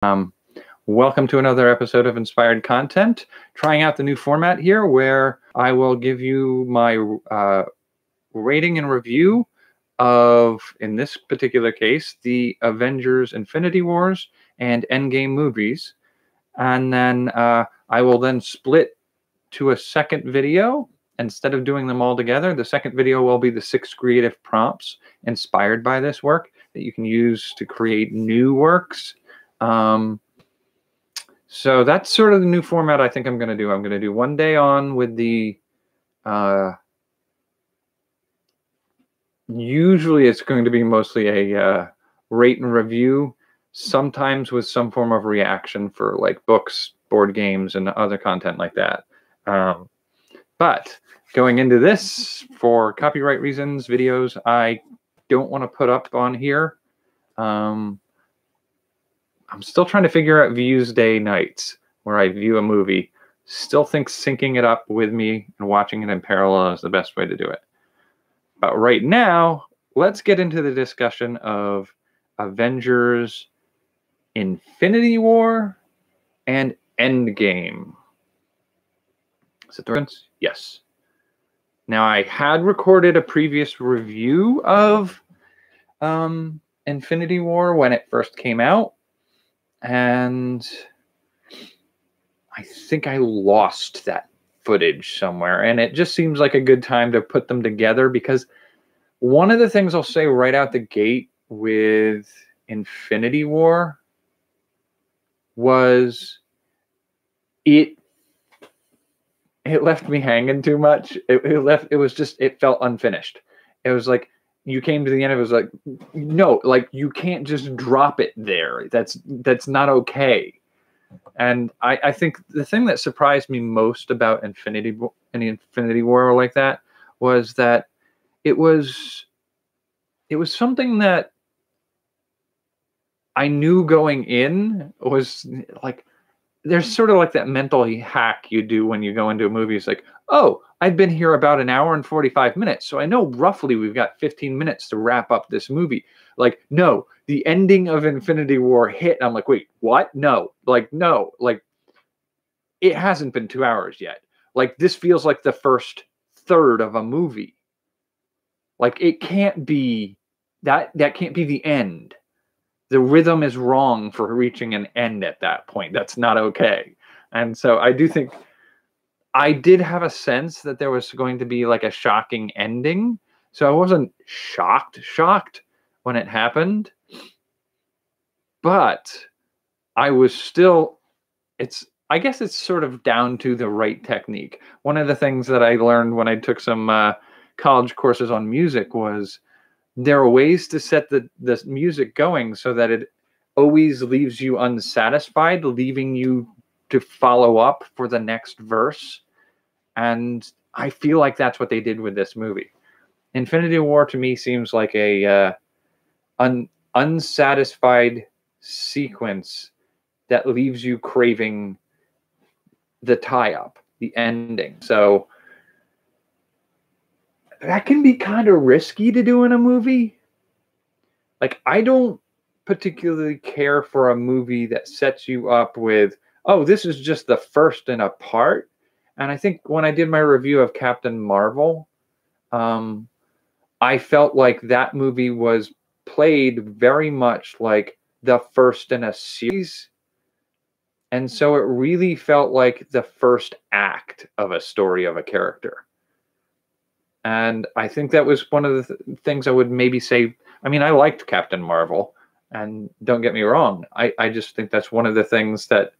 Um, Welcome to another episode of Inspired Content. Trying out the new format here where I will give you my rating and review of, in this particular case, the Avengers Infinity Wars and Endgame movies. And then I will then split to a second video. Instead of doing them all together, the second video will be the 6 creative prompts inspired by this work that you can use to create new works. So that's sort of the new format I think I'm going to do. I'm going to do one day on with the, usually it's going to be mostly a rate and review, sometimes with some form of reaction for like books, board games, and other content like that. But going into this, for copyright reasons, videos I don't want to put up on here. I'm still trying to figure out views day nights where I view a movie. Still think syncing it up with me and watching it in parallel is the best way to do it. But right now, let's get into the discussion of Avengers Infinity War and Endgame. Is it the reference? Yes. Now, I had recorded a previous review of Infinity War when it first came out, and I think I lost that footage somewhere, and it just seems like a good time to put them together, because one of the things I'll say right out the gate with Infinity War was it left me hanging too much. It felt unfinished. It was like you came to the end, it was like, no, like you can't just drop it there. That's not okay. And I think the thing that surprised me most about Infinity War like that was that it was something that I knew going in was like, there's sort of like that mental hack you do when you go into a movie. It's like, oh, I've been here about an hour and 45 minutes, so I know roughly we've got 15 minutes to wrap up this movie. Like, no, the ending of Infinity War hit, and I'm like, wait, what? No, like, it hasn't been 2 hours yet. Like, this feels like the first third of a movie. Like, it can't be, that can't be the end. The rhythm is wrong for reaching an end at that point. That's not okay. And so I do think I did have a sense that there was going to be like a shocking ending. So I wasn't shocked when it happened. But I was still, I guess it's sort of down to the right technique. One of the things that I learned when I took some college courses on music was there are ways to set the music going so that it always leaves you unsatisfied, leaving you to follow up for the next verse. And I feel like that's what they did with this movie. Infinity War to me seems like a unsatisfied sequence that leaves you craving the tie-up, the ending. So that can be kind of risky to do in a movie. Like, I don't particularly care for a movie that sets you up with, oh, this is just the first in a part. And I think when I did my review of Captain Marvel, I felt like that movie was played very much like the first in a series. And so it really felt like the first act of a story of a character. And I think that was one of the things I would maybe say. I mean, I liked Captain Marvel, and don't get me wrong. I just think that's one of the things that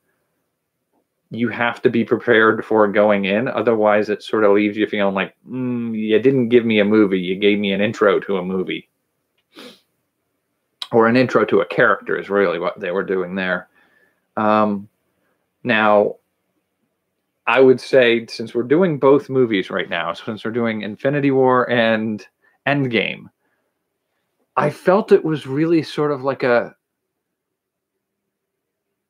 you have to be prepared for going in. Otherwise, it sort of leaves you feeling like, you didn't give me a movie. You gave me an intro to a movie. Or an intro to a character is really what they were doing there. Now, I would say, since we're doing both movies right now, since we're doing Infinity War and Endgame, I felt it was really sort of like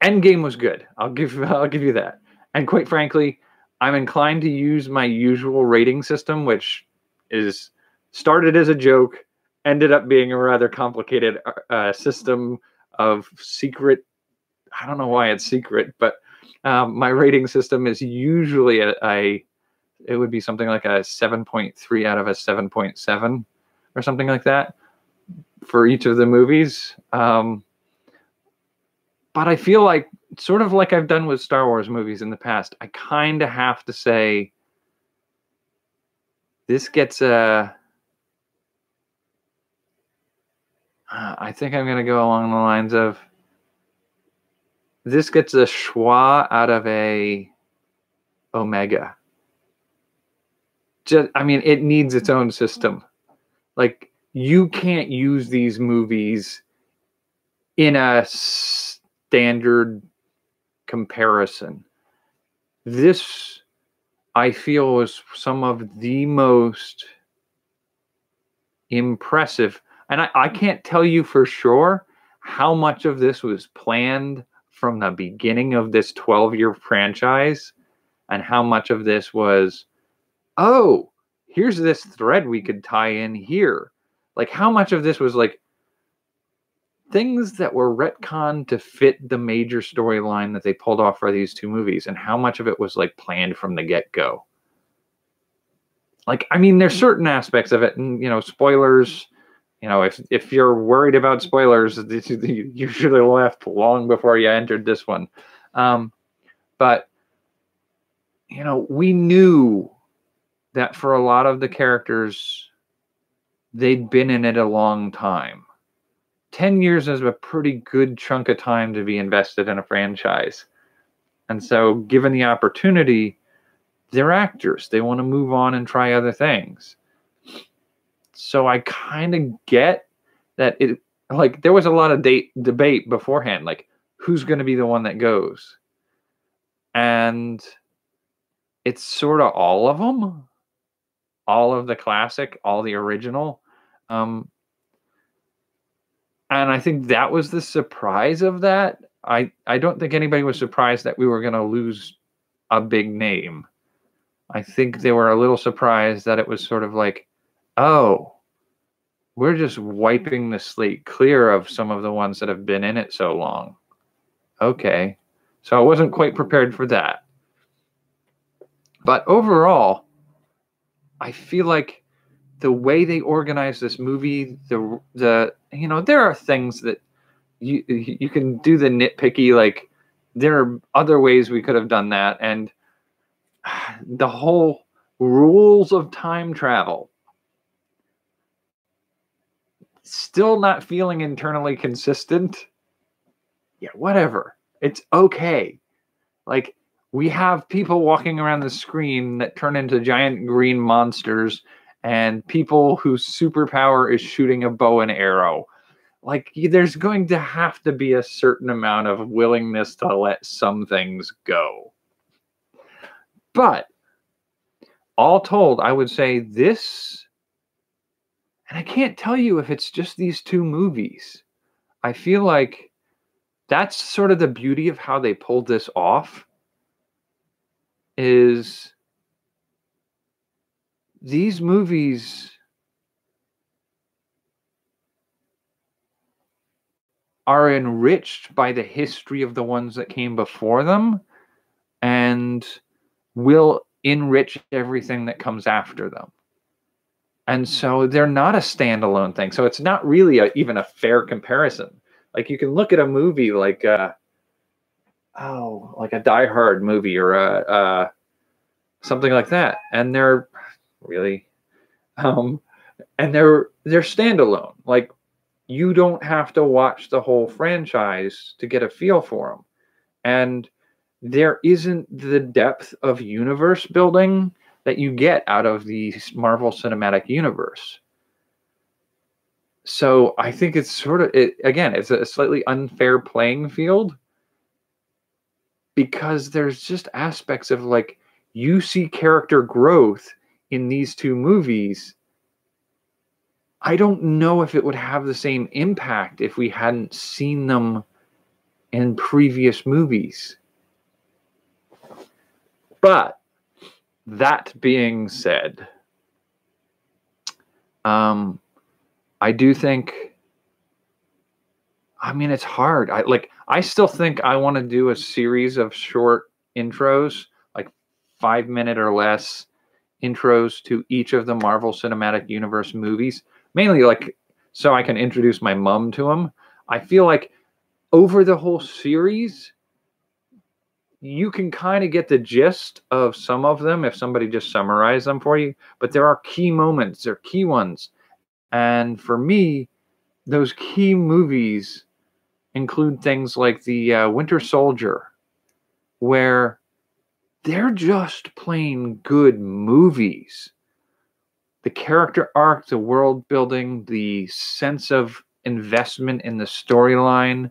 Endgame was good. I'll give you that. And quite frankly, I'm inclined to use my usual rating system, which is started as a joke, ended up being a rather complicated system of secret I don't know why it's secret, but my rating system is usually it would be something like a 7.3 out of a 7.7 or something like that for each of the movies. But I feel like, sort of like I've done with Star Wars movies in the past, I kind of have to say this gets a. I think I'm going to go along the lines of this gets a schwa out of a omega. I mean, it needs its own system. Like, you can't use these movies in a standard comparison. This, I feel, was some of the most impressive. And I can't tell you for sure how much of this was planned from the beginning of this 12-year franchise and how much of this was, oh, here's this thread we could tie in here. Like, how much of this was like things that were retconned to fit the major storyline that they pulled off for these two movies, and how much of it was like planned from the get-go. Like, I mean, there's certain aspects of it, and spoilers. If you're worried about spoilers, you should have left long before you entered this one. But we knew that for a lot of the characters, they'd been in it a long time. 10 years is a pretty good chunk of time to be invested in a franchise. And so, given the opportunity, they're actors. They want to move on and try other things. So I kind of get that there was a lot of debate beforehand, like, who's going to be the one that goes? And it's sort of all of them. All of the classic, all the original. And I think that was the surprise of that. I don't think anybody was surprised that we were going to lose a big name. I think they were a little surprised that it was sort of like, oh, we're just wiping the slate clear of some of the ones that have been in it so long. Okay. So I wasn't quite prepared for that. But overall, I feel like the way they organized this movie, there are things that you can do the nitpicky, like, there are other ways we could have done that, and the whole rules of time travel, still not feeling internally consistent. Yeah, whatever. It's okay. Like, we have people walking around the screen that turn into giant green monsters, and people whose superpower is shooting a bow and arrow. Like, there's going to have to be a certain amount of willingness to let some things go. But all told, I would say this, and I can't tell you if it's just these two movies. I feel like that's sort of the beauty of how they pulled this off, is these movies are enriched by the history of the ones that came before them and will enrich everything that comes after them. And so they're not a standalone thing. So it's not really even a fair comparison. Like, you can look at a movie like like a Die Hard movie or something like that, and they're really and they're standalone. Like, you don't have to watch the whole franchise to get a feel for them. And there isn't the depth of universe building that you get out of the Marvel Cinematic Universe. So I think it's sort of, again, it's a slightly unfair playing field, because there's just aspects of, like, you see character growth in these two movies. I don't know if it would have the same impact if we hadn't seen them in previous movies. But that being said, I do think I mean, it's hard. I still think I want to do a series of short intros, like 5 minute or less intros to each of the Marvel Cinematic Universe movies, mainly like so I can introduce my mom to them. I feel like over the whole series, you can kind of get the gist of some of them if somebody just summarized them for you, but there are key moments, there are key ones. And for me, those key movies include things like the Winter Soldier, where they're just plain good movies. The character arc, the world building, the sense of investment in the storyline,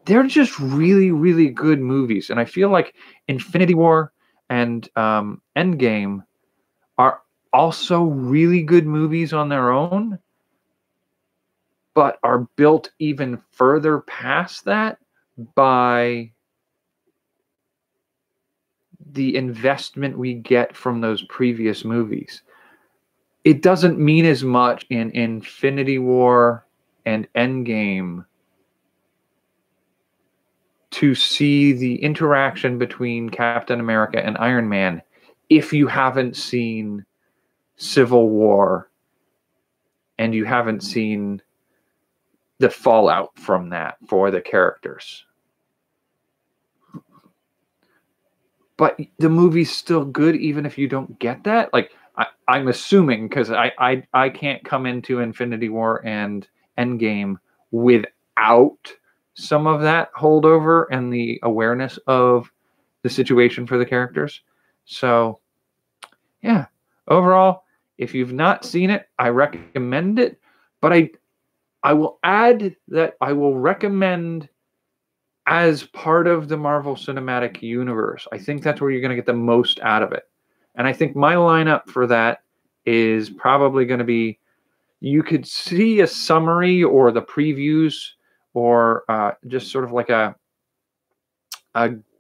they're just really, really good movies. And I feel like Infinity War and Endgame are also really good movies on their own, but are built even further past that by the investment we get from those previous movies. It doesn't mean as much in Infinity War and Endgame to see the interaction between Captain America and Iron Man if you haven't seen Civil War and you haven't seen the fallout from that for the characters. But the movie's still good even if you don't get that. Like I'm assuming, because I can't come into Infinity War and Endgame without some of that holdover and the awareness of the situation for the characters. So yeah, overall, if you've not seen it, I recommend it. But I will add that I will recommend as part of the Marvel Cinematic Universe. I think that's where you're going to get the most out of it. And I think my lineup for that is probably going to be, you could see a summary or the previews or just sort of like a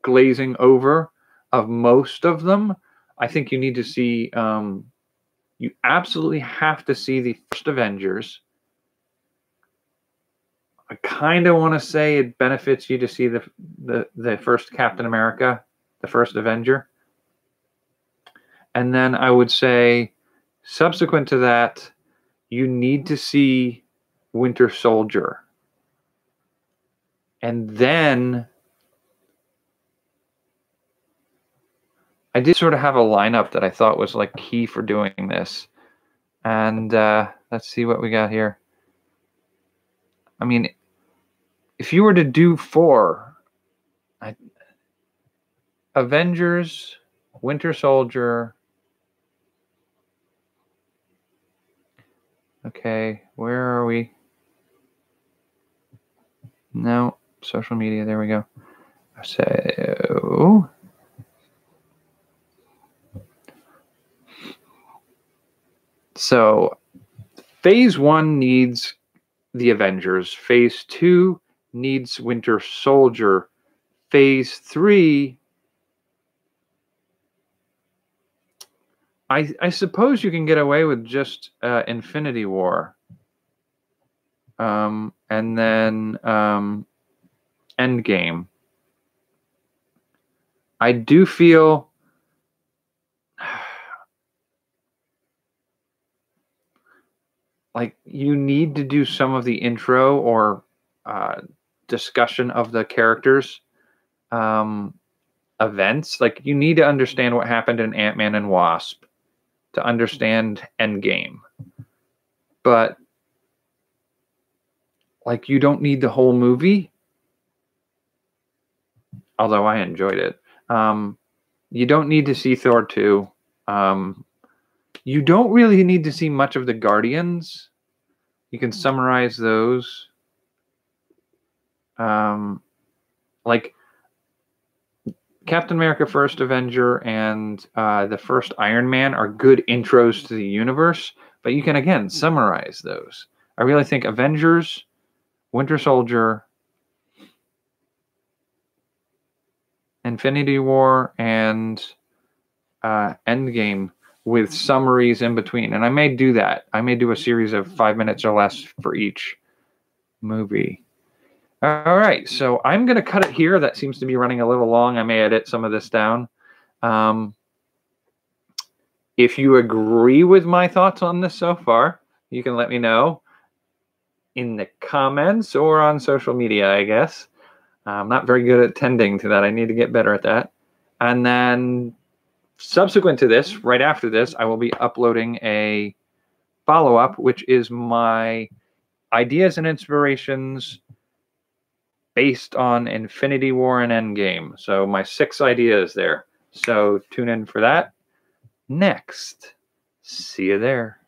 glazing over of most of them. I think you need to see, you absolutely have to see the first Avengers. I kind of want to say it benefits you to see the first Captain America, the first Avenger. And then I would say, subsequent to that, you need to see Winter Soldier. And then I did sort of have a lineup that I thought was like key for doing this. And let's see what we got here. I mean, if you were to do 4, Avengers, Winter Soldier. Okay, where are we? No, social media. There we go. So phase 1 needs the Avengers. Phase 2 needs Winter Soldier. Phase 3, I suppose you can get away with just Infinity War. And then Endgame. I do feel like you need to do some of the intro or discussion of the characters events. Like you need to understand what happened in Ant-Man and Wasp to understand Endgame. But like you don't need the whole movie. Although I enjoyed it. You don't need to see Thor 2. You don't really need to see much of the Guardians. You can summarize those. Like Captain America First Avenger and the first Iron Man are good intros to the universe, but you can, again, summarize those. I really think Avengers, Winter Soldier, Infinity War, and Endgame with summaries in between. And I may do that. I may do a series of 5 minutes or less for each movie. All right, so I'm going to cut it here. That seems to be running a little long. I may edit some of this down. If you agree with my thoughts on this so far, you can let me know in the comments or on social media, I guess. I'm not very good at tending to that. I need to get better at that. And then subsequent to this, right after this, I will be uploading a follow-up, which is my ideas and inspirations based on Infinity War and Endgame. So my 6 ideas there. So tune in for that next. See you there.